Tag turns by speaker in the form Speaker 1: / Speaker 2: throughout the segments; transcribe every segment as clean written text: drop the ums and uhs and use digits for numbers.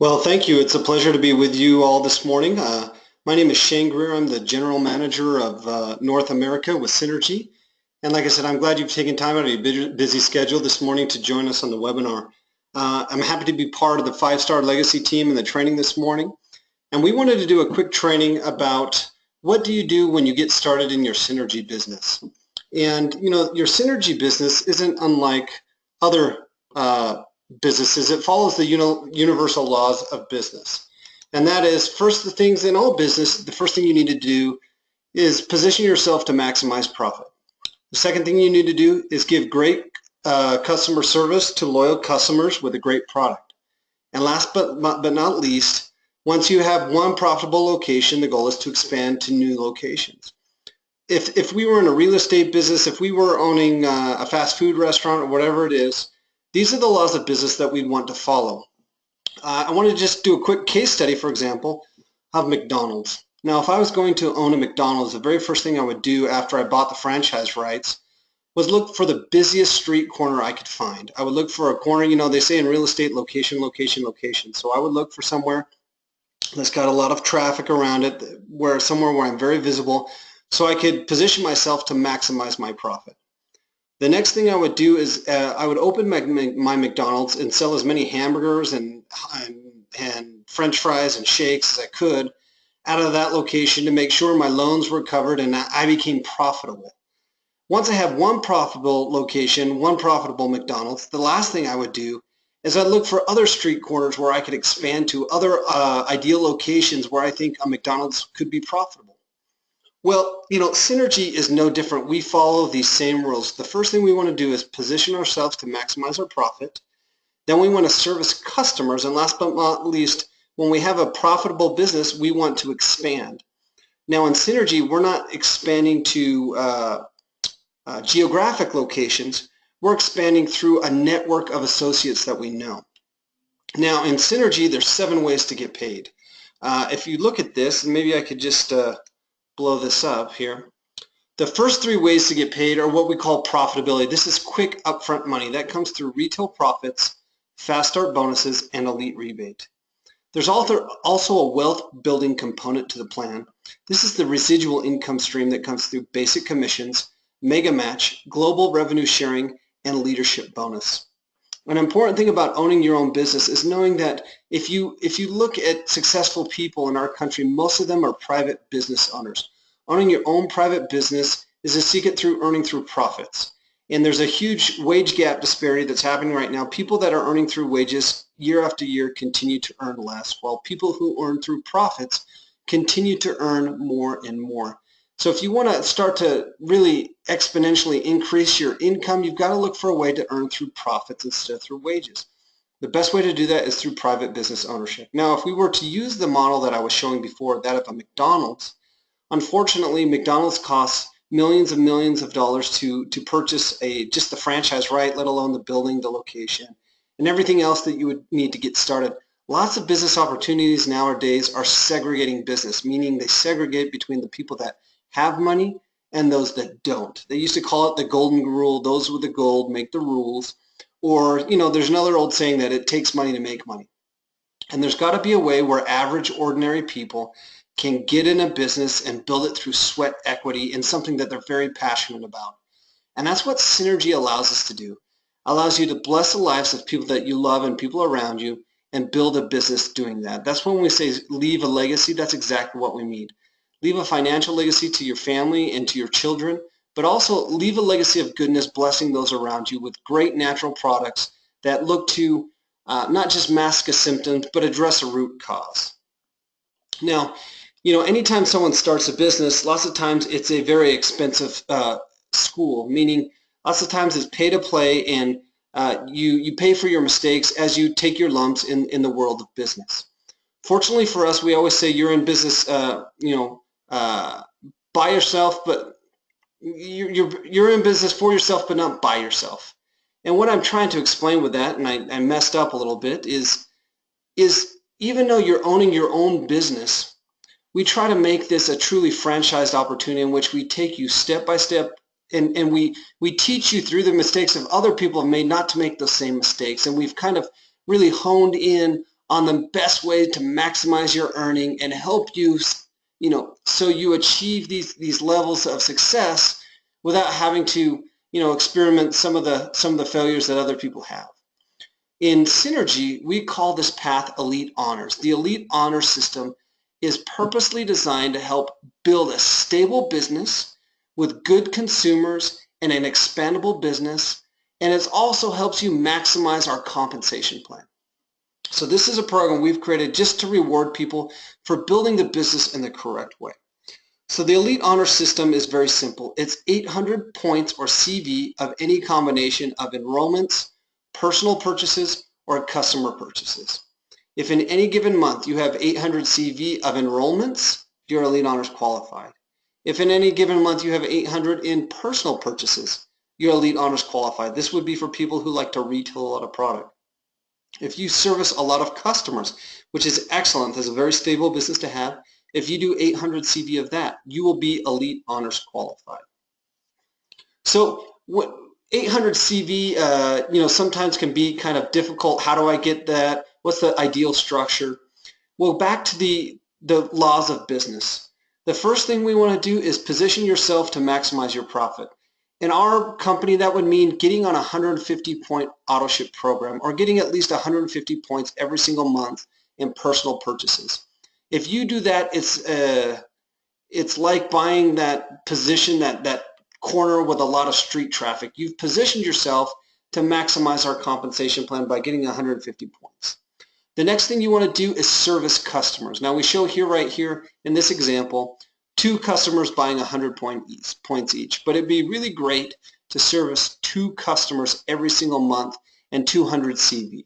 Speaker 1: Well, thank you. It's a pleasure to be with you all this morning. My name is Shane Greer. I'm the General Manager of North America with Synergy. And like I said, I'm glad you've taken time out of your busy schedule this morning to join us on the webinar. I'm happy to be part of the 5-Star Legacy team in the training this morning. And we wanted to do a quick training about what do you do when you get started in your Synergy business. And, your Synergy business isn't unlike other businesses. It follows the universal laws of business. And that is, first, the things in all business, the first thing you need to do is position yourself to maximize profit. The second thing you need to do is give great customer service to loyal customers with a great product. And last but not least, once you have one profitable location, the goal is to expand to new locations. If we were in a real estate business, if we were owning a fast food restaurant or whatever it is, these are the laws of business that we'd want to follow. I want to just do a quick case study, for example, of McDonald's. Now, if I was going to own a McDonald's, the very first thing I would do after I bought the franchise rights was look for the busiest street corner I could find. I would look for a corner, they say in real estate, location, location, location. So I would look for somewhere that's got a lot of traffic around it, somewhere where I'm very visible, so I could position myself to maximize my profit. The next thing I would do is I would open my McDonald's and sell as many hamburgers and French fries and shakes as I could out of that location to make sure my loans were covered and I became profitable. Once I have one profitable location, one profitable McDonald's, the last thing I would do is I'd look for other street corners where I could expand to other ideal locations where I think a McDonald's could be profitable. Well, Synergy is no different. We follow these same rules. The first thing we want to do is position ourselves to maximize our profit. Then we want to service customers. And last but not least, when we have a profitable business, we want to expand. Now in Synergy, we're not expanding to geographic locations. We're expanding through a network of associates that we know. Now in Synergy, there's 7 ways to get paid. If you look at this, and maybe I could just blow this up here. The first 3 ways to get paid are what we call profitability. This is quick upfront money. That comes through retail profits, fast start bonuses, and elite rebate. There's also a wealth building component to the plan. This is the residual income stream that comes through basic commissions, mega match, global revenue sharing, and leadership bonus. An important thing about owning your own business is knowing that if you look at successful people in our country, most of them are private business owners. Owning your own private business is a secret through earning through profits. And there's a huge wage gap disparity that's happening right now. People that are earning through wages year after year continue to earn less, while people who earn through profits continue to earn more and more. So if you want to start to really exponentially increase your income, you've got to look for a way to earn through profits instead of through wages. The best way to do that is through private business ownership. Now, if we were to use the model that I was showing before, that of a McDonald's, unfortunately, McDonald's costs millions and millions of dollars to purchase just the franchise right, let alone the building, the location, and everything else that you would need to get started. Lots of business opportunities nowadays are segregating business, meaning they segregate between the people that have money and those that don't. They used to call it the golden rule. Those with the gold make the rules. Or, there's another old saying that it takes money to make money. And there's got to be a way where average, ordinary people can get in a business and build it through sweat equity in something that they're very passionate about. And that's what Synergy allows us to do. Allows you to bless the lives of people that you love and people around you and build a business doing that. That's when we say leave a legacy. That's exactly what we mean. Leave a financial legacy to your family and to your children, but also leave a legacy of goodness, blessing those around you with great natural products that look to not just mask a symptom, but address a root cause. Now, anytime someone starts a business, lots of times it's a very expensive school, meaning lots of times it's pay to play, and you pay for your mistakes as you take your lumps in the world of business. Fortunately for us, we always say you're in business, by yourself, but you're in business for yourself, but not by yourself. And what I'm trying to explain with that, and I messed up a little bit, is even though you're owning your own business, we try to make this a truly franchised opportunity in which we take you step by step, and we teach you through the mistakes of other people have made not to make those same mistakes. And we've kind of really honed in on the best way to maximize your earning and help you, so you achieve these levels of success without having to, experiment some of the failures that other people have. In Synergy, we call this path Elite Honors. The Elite Honors system is purposely designed to help build a stable business with good consumers and an expandable business, and it also helps you maximize our compensation plan. So this is a program we've created just to reward people for building the business in the correct way. So the Elite Honor System is very simple. It's 800 points or CV of any combination of enrollments, personal purchases, or customer purchases. If in any given month you have 800 CV of enrollments, you're Elite Honors qualified. If in any given month you have 800 in personal purchases, you're Elite Honors qualified. This would be for people who like to retail a lot of product. If you service a lot of customers, which is excellent, that's a very stable business to have. If you do 800 CV of that, you will be Elite Honors qualified. So what 800 CV, sometimes can be kind of difficult. How do I get that? What's the ideal structure? Well, back to the laws of business. The first thing we want to do is position yourself to maximize your profit. In our company, that would mean getting on a 150-point auto ship program or getting at least 150 points every single month in personal purchases. If you do that, it's like buying that position, that corner with a lot of street traffic. You've positioned yourself to maximize our compensation plan by getting 150 points. The next thing you want to do is service customers. Now we show here, right here in this example, 2 customers buying 100 points each, but it'd be really great to service 2 customers every single month and 200 CV.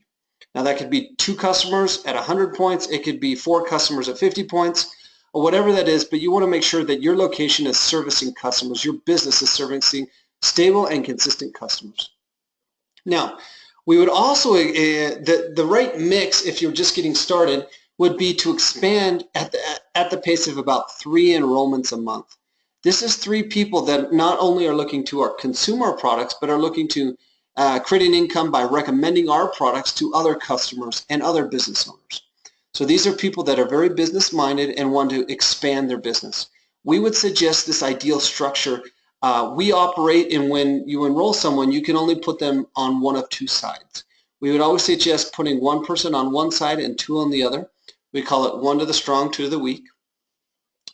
Speaker 1: Now that could be 2 customers at 100 points, it could be 4 customers at 50 points, or whatever that is, but you want to make sure that your location is servicing customers, your business is servicing stable and consistent customers. Now, we would also, the right mix if you're just getting started would be to expand at the pace of about 3 enrollments a month. This is 3 people that not only are looking to our consumer products, but are looking to create an income by recommending our products to other customers and other business owners. So these are people that are very business-minded and want to expand their business. We would suggest this ideal structure. We operate in when you enroll someone, you can only put them on one of 2 sides. We would always suggest putting 1 person on one side and 2 on the other. We call it 1 to the strong, 2 to the weak.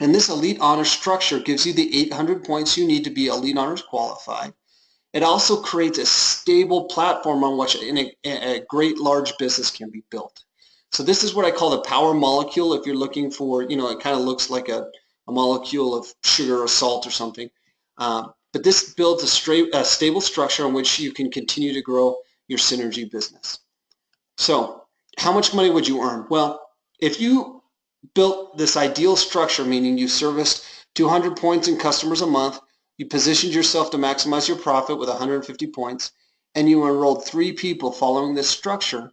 Speaker 1: And this Elite Honors structure gives you the 800 points you need to be Elite Honors qualified. It also creates a stable platform on which a great large business can be built. So this is what I call the power molecule. If you're looking for, it kind of looks like a molecule of sugar or salt or something. But this builds a stable structure on which you can continue to grow your Synergy business. So how much money would you earn? Well, if you built this ideal structure, meaning you serviced 200 points in customers a month, you positioned yourself to maximize your profit with 150 points, and you enrolled 3 people following this structure,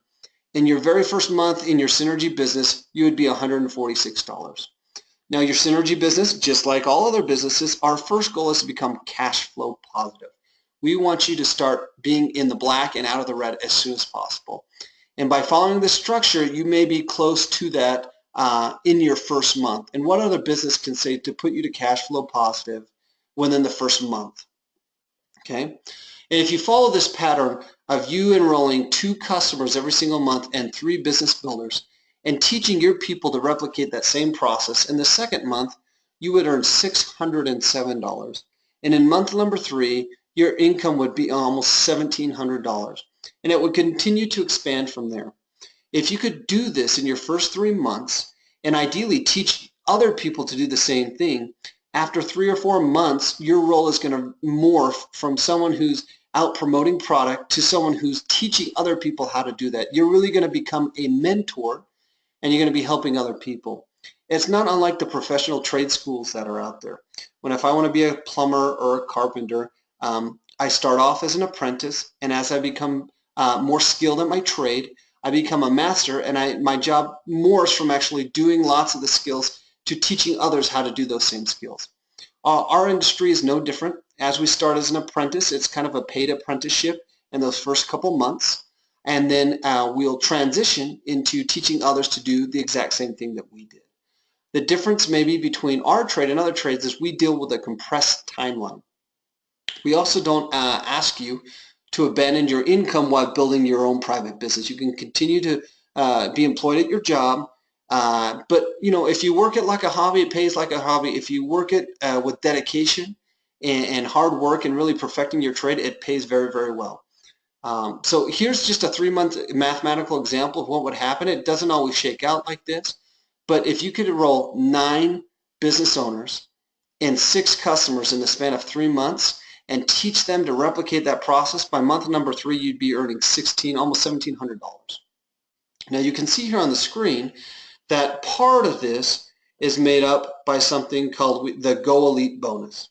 Speaker 1: in your very first month in your Synergy business, you would be $146. Now your Synergy business, just like all other businesses, our first goal is to become cash flow positive. We want you to start being in the black and out of the red as soon as possible. And by following this structure, you may be close to that in your first month. And what other business can say to put you to cash flow positive within the first month? Okay? And if you follow this pattern of you enrolling 2 customers every single month and 3 business builders and teaching your people to replicate that same process, in the second month, you would earn $607. And in month number 3, your income would be almost $1,700. And it would continue to expand from there. If you could do this in your first 3 months and ideally teach other people to do the same thing, after 3 or 4 months, your role is going to morph from someone who's out promoting product to someone who's teaching other people how to do that. You're really going to become a mentor, and you're going to be helping other people. It's not unlike the professional trade schools that are out there. If I want to be a plumber or a carpenter, I start off as an apprentice, and as I become more skilled at my trade, I become a master, and my job morphs from actually doing lots of the skills to teaching others how to do those same skills. Our industry is no different. As we start as an apprentice, it's kind of a paid apprenticeship in those first couple months. and then we'll transition into teaching others to do the exact same thing that we did. The difference maybe between our trade and other trades is we deal with a compressed timeline. We also don't ask you to abandon your income while building your own private business. You can continue to be employed at your job, but if you work it like a hobby, it pays like a hobby. If you work it with dedication and hard work and really perfecting your trade, it pays very, very well. So here's just a 3-month mathematical example of what would happen. It doesn't always shake out like this, but if you could enroll 9 business owners and 6 customers in the span of 3 months and teach them to replicate that process, by month number 3, you'd be earning almost $1,700. Now you can see here on the screen that part of this is made up by something called the Go Elite bonus.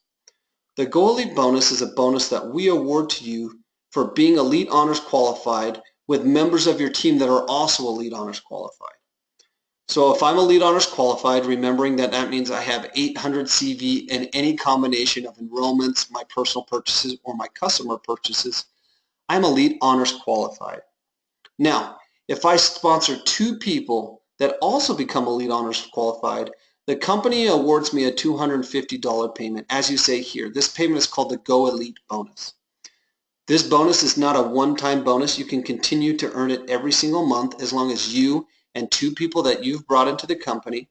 Speaker 1: The Go Elite bonus is a bonus that we award to you for being Elite Honors qualified with members of your team that are also Elite Honors qualified. So if I'm Elite Honors qualified, remembering that means I have 800 CV in any combination of enrollments, my personal purchases, or my customer purchases, I'm Elite Honors qualified. Now, if I sponsor 2 people that also become Elite Honors qualified, the company awards me a $250 payment. As you say here, this payment is called the Go Elite bonus. This bonus is not a one-time bonus. You can continue to earn it every single month as long as you and 2 people that you've brought into the company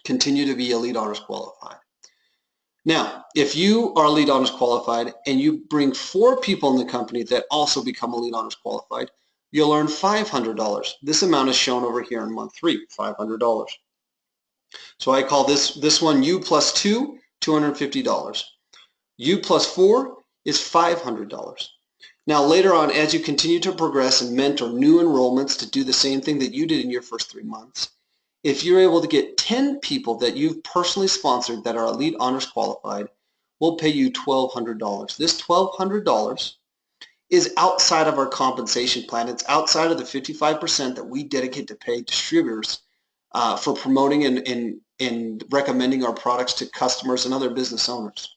Speaker 1: continue to be Elite Honors qualified. Now, if you are Elite Honors qualified and you bring 4 people in the company that also become Elite Honors qualified, you'll earn $500. This amount is shown over here in month 3, $500. So I call this one U plus 2, $250. U plus 4 is $500. Now later on, as you continue to progress and mentor new enrollments to do the same thing that you did in your first 3 months, if you're able to get 10 people that you've personally sponsored that are Elite Honors qualified, we'll pay you $1,200. This $1,200 is outside of our compensation plan. It's outside of the 55% that we dedicate to pay distributors for promoting and recommending our products to customers and other business owners.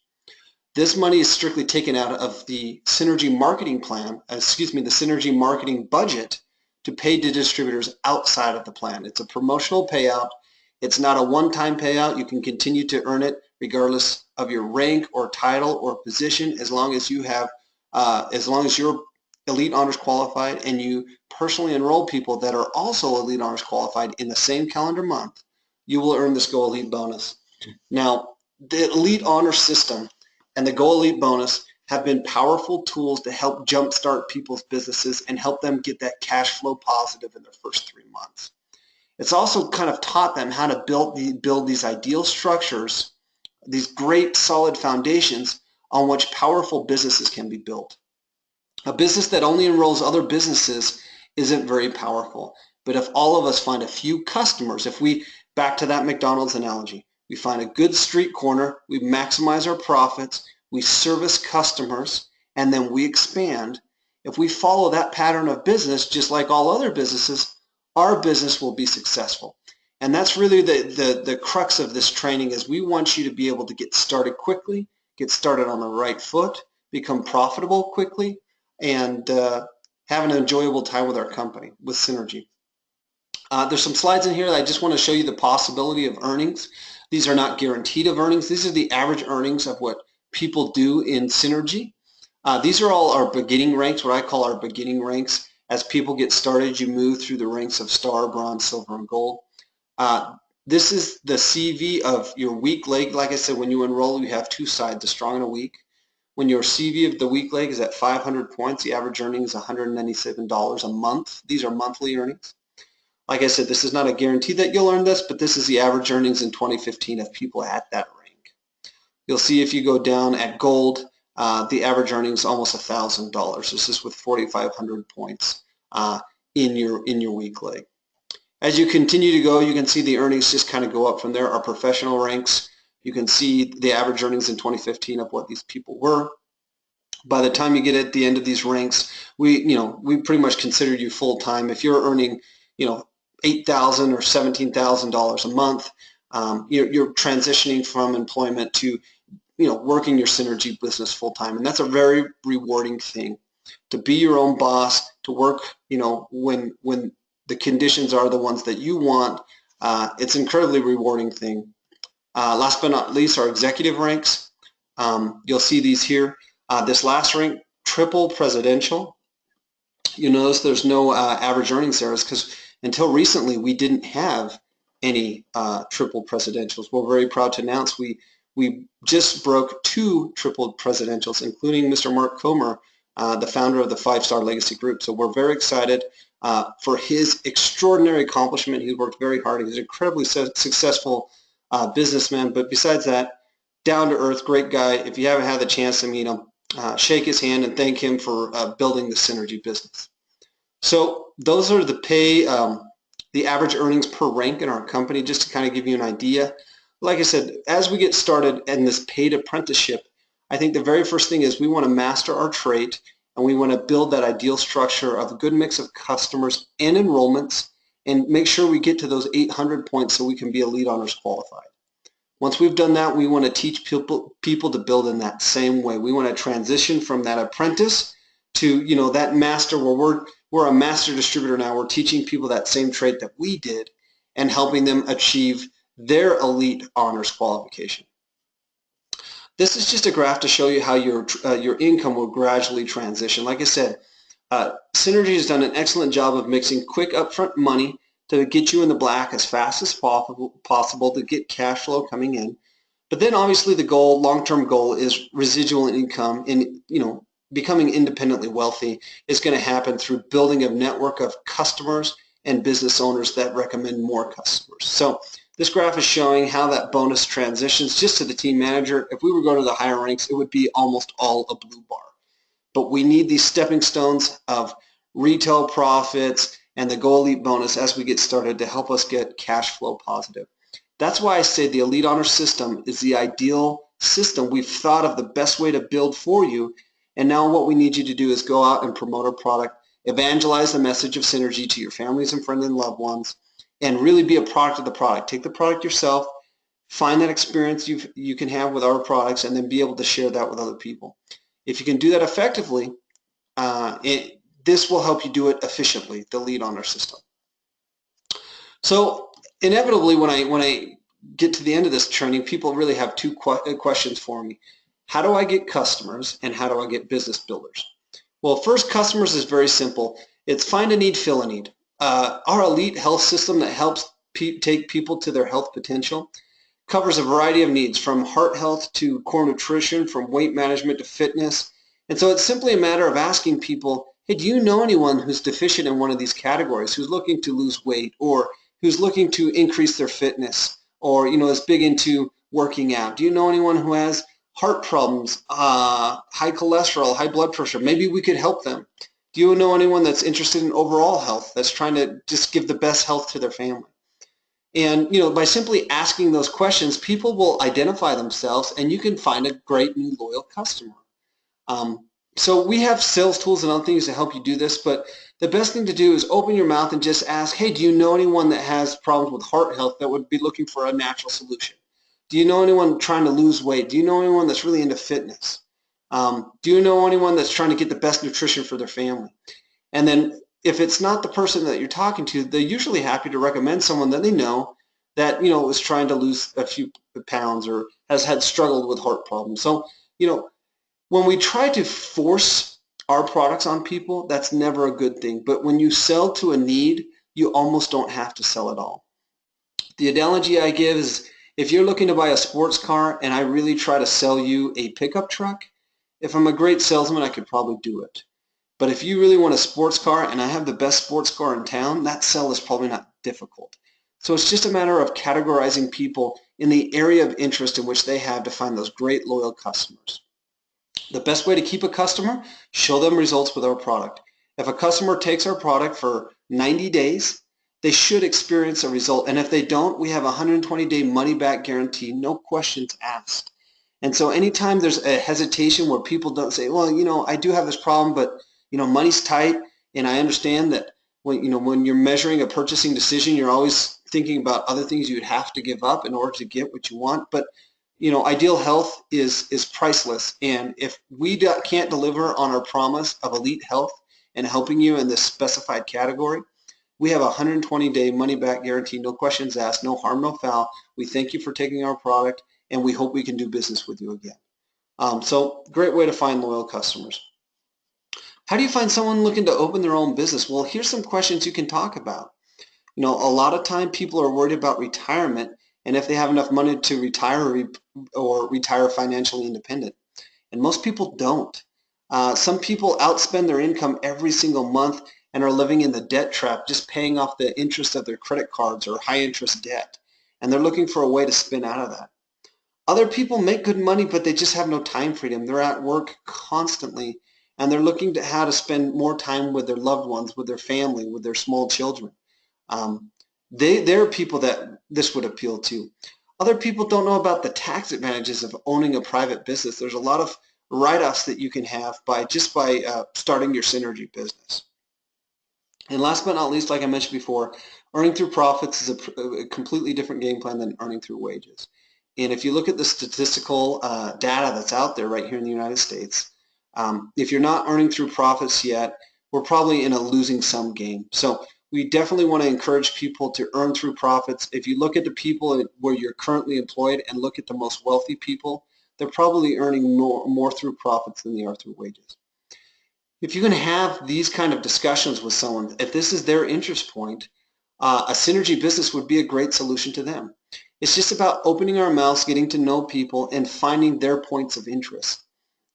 Speaker 1: This money is strictly taken out of the Synergy marketing plan, the Synergy marketing budget to pay to distributors outside of the plan. It's a promotional payout. It's not a one-time payout. You can continue to earn it regardless of your rank or title or position, as long as you have, as long as you're Elite Honors qualified and you personally enroll people that are also Elite Honors qualified in the same calendar month, you will earn this Go Elite bonus. Now, the Elite Honors system and the Go Elite bonus have been powerful tools to help jumpstart people's businesses and help them get that cash flow positive in their first 3 months. It's also kind of taught them how to build these ideal structures, these great solid foundations on which powerful businesses can be built. A business that only enrolls other businesses isn't very powerful. But if all of us find a few customers, if we, back to that McDonald's analogy, we find a good street corner, we maximize our profits, we service customers, and then we expand. If we follow that pattern of business, just like all other businesses, our business will be successful. And that's really the crux of this training, is we want you to be able to get started quickly, get started on the right foot, become profitable quickly, and have an enjoyable time with our company, with Synergy. There's some slides in here that I just want to show you the possibility of earnings. These are not guaranteed of earnings. These are the average earnings of what people do in Synergy. These are all our beginning ranks, what I call our beginning ranks. As people get started, you move through the ranks of star, bronze, silver, and gold. This is the CV of your weak leg. Like I said, when you enroll, you have 2 sides, a strong and a weak. When your CV of the weak leg is at 500 points, the average earning is $197 a month. These are monthly earnings. Like I said, this is not a guarantee that you'll earn this, but this is the average earnings in 2015 of people at that rank. You'll see if you go down at gold, the average earnings is almost $1,000. This is with 4,500 points in your weak leg. As you continue to go, you can see the earnings just kind of go up from there. Our professional ranks, you can see the average earnings in 2015 of what these people were. By the time you get at the end of these ranks, we pretty much consider you full-time. If you're earning, $8,000 or $17,000 a month, you're transitioning from employment to, working your Synergy business full-time, and that's a very rewarding thing. to be your own boss, to work, when the conditions are the ones that you want. It's an incredibly rewarding thing. Last but not least, our executive ranks. You'll see these here. This last rank, triple presidential. You notice there's no average earnings there, because until recently we didn't have any triple presidentials. We're very proud to announce we just broke 2 triple presidentials, including Mr. Mark Comer, the founder of the 5-Star Legacy Group. So we're very excited for his extraordinary accomplishment. He's worked very hard. He's an incredibly successful businessman, but besides that, down to earth, great guy. If you haven't had the chance to meet him, shake his hand and thank him for building the Synergy business. So those are the average earnings per rank in our company, just to kind of give you an idea. Like I said, as we get started in this paid apprenticeship, I think the very first thing is we want to master our trade, and we want to build that ideal structure of a good mix of customers and enrollments, and make sure we get to those 800 points so we can be Elite Honors qualified. Once we've done that, we want to teach people to build in that same way. We want to transition from that apprentice to that master, where we're a master distributor now. We're teaching people that same trade that we did and helping them achieve their Elite Honors qualification. This is just a graph to show you how your income will gradually transition. Like I said, Synergy has done an excellent job of mixing quick upfront money to get you in the black as fast as possible to get cash flow coming in. But then obviously the goal, long-term goal, is residual income, and becoming independently wealthy is going to happen through building a network of customers and business owners that recommend more customers. So this graph is showing how that bonus transitions just to the team manager. If we were going to the higher ranks, it would be almost all a blue bar. But we need these stepping stones of retail profits and the Go Elite bonus as we get started to help us get cash flow positive. That's why I say the Elite Honor system is the ideal system. We've thought of the best way to build for you, and now what we need you to do is go out and promote our product, evangelize the message of Synergy to your families and friends and loved ones, and really be a product of the product. Take the product yourself, find that experience you can have with our products, and then be able to share that with other people. If you can do that effectively, this will help you do it efficiently, the Elite Honor system. So inevitably, when I get to the end of this training, people really have 2 questions for me. How do I get customers, and how do I get business builders? Well, first, customers is very simple. It's find a need, fill a need. Our Elite Health system that helps take people to their health potential covers a variety of needs, from heart health to core nutrition, from weight management to fitness. And so it's simply a matter of asking people, hey, do you know anyone who's deficient in one of these categories, who's looking to lose weight, or who's looking to increase their fitness, or is big into working out? Do you know anyone who has heart problems, high cholesterol, high blood pressure? Maybe we could help them. Do you know anyone that's interested in overall health, that's trying to just give the best health to their family? And by simply asking those questions, people will identify themselves, and you can find a great new loyal customer. So we have sales tools and other things to help you do this, but the best thing to do is open your mouth and just ask, hey, do you know anyone that has problems with heart health that would be looking for a natural solution? Do you know anyone trying to lose weight? Do you know anyone that's really into fitness? Do you know anyone that's trying to get the best nutrition for their family? And then if it's not the person that you're talking to, they're usually happy to recommend someone that they know that, is trying to lose a few pounds or has struggled with heart problems. So, when we try to force our products on people, that's never a good thing. But when you sell to a need, you almost don't have to sell at all. The analogy I give is, if you're looking to buy a sports car and I really try to sell you a pickup truck, if I'm a great salesman, I could probably do it. But if you really want a sports car and I have the best sports car in town, that sell is probably not difficult. So it's just a matter of categorizing people in the area of interest in which they have to find those great loyal customers. The best way to keep a customer, show them results with our product. If a customer takes our product for 90 days, they should experience a result. And if they don't, we have a 120-day money-back guarantee, no questions asked. And so anytime there's a hesitation where people don't say, well, I do have this problem, but, money's tight, and I understand that when you're measuring a purchasing decision, you're always thinking about other things you'd have to give up in order to get what you want. But, Ideal Health is priceless, and if we can't deliver on our promise of elite health and helping you in this specified category, we have a 120-day money-back guarantee, no questions asked, no harm, no foul. We thank you for taking our product, and we hope we can do business with you again. So great way to find loyal customers. How do you find someone looking to open their own business? Well, here's some questions you can talk about. A lot of time people are worried about retirement and if they have enough money to retire or retire financially independent. And most people don't. Some people outspend their income every single month and are living in the debt trap, just paying off the interest of their credit cards or high interest debt. And they're looking for a way to spin out of that. Other people make good money, but they just have no time freedom. They're at work constantly, and they're looking to how to spend more time with their loved ones, with their family, with their small children. There are people that this would appeal to. Other people don't know about the tax advantages of owning a private business. There's a lot of write-offs that you can have by starting your Synergy business. And last but not least, like I mentioned before, earning through profits is a completely different game plan than earning through wages. And if you look at the statistical data that's out there right here in the United States, if you're not earning through profits yet, we're probably in a losing sum game. So we definitely want to encourage people to earn through profits. If you look at the people where you're currently employed and look at the most wealthy people, they're probably earning more through profits than they are through wages. If you're going to have these kind of discussions with someone, if this is their interest point, a Synergy business would be a great solution to them. It's just about opening our mouths, getting to know people, and finding their points of interest.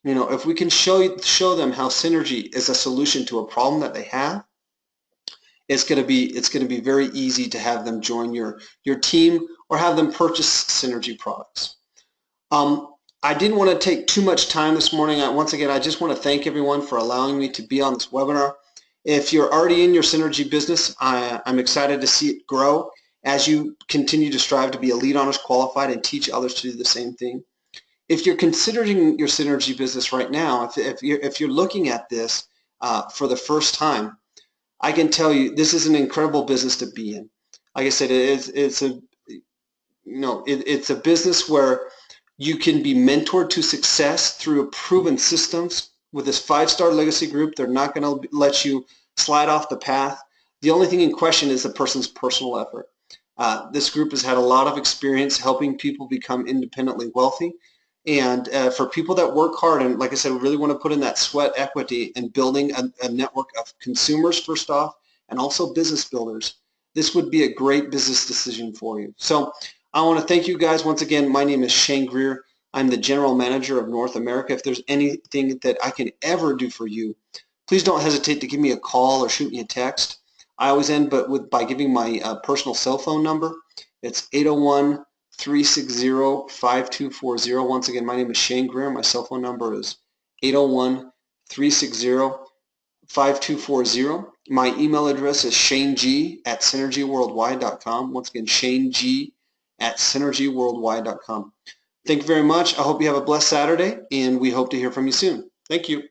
Speaker 1: If we can show them how Synergy is a solution to a problem that they have, it's going to be very easy to have them join your team or have them purchase Synergy products. I didn't want to take too much time this morning. Once again, I just want to thank everyone for allowing me to be on this webinar. If you're already in your Synergy business, I'm excited to see it grow as you continue to strive to be Elite Honors qualified and teach others to do the same thing. If you're considering your Synergy business right now, if you're looking at this for the first time, I can tell you this is an incredible business to be in. Like I said, it's a business where you can be mentored to success through proven systems. With this 5-star legacy group, they're not going to let you slide off the path. The only thing in question is the person's personal effort. This group has had a lot of experience helping people become independently wealthy. And for people that work hard, and like I said, we really want to put in that sweat equity in building a network of consumers first off, and also business builders, this would be a great business decision for you. So I want to thank you guys once again. My name is Shane Greer. I'm the General Manager of North America. If there's anything that I can ever do for you, please don't hesitate to give me a call or shoot me a text. I always end by giving my personal cell phone number. It's 801-360-5240. Once again, my name is Shane Greer. My cell phone number is 801-360-5240. My email address is shaneg@synergyworldwide.com. Once again, shaneg@synergyworldwide.com. Thank you very much. I hope you have a blessed Saturday, and we hope to hear from you soon. Thank you.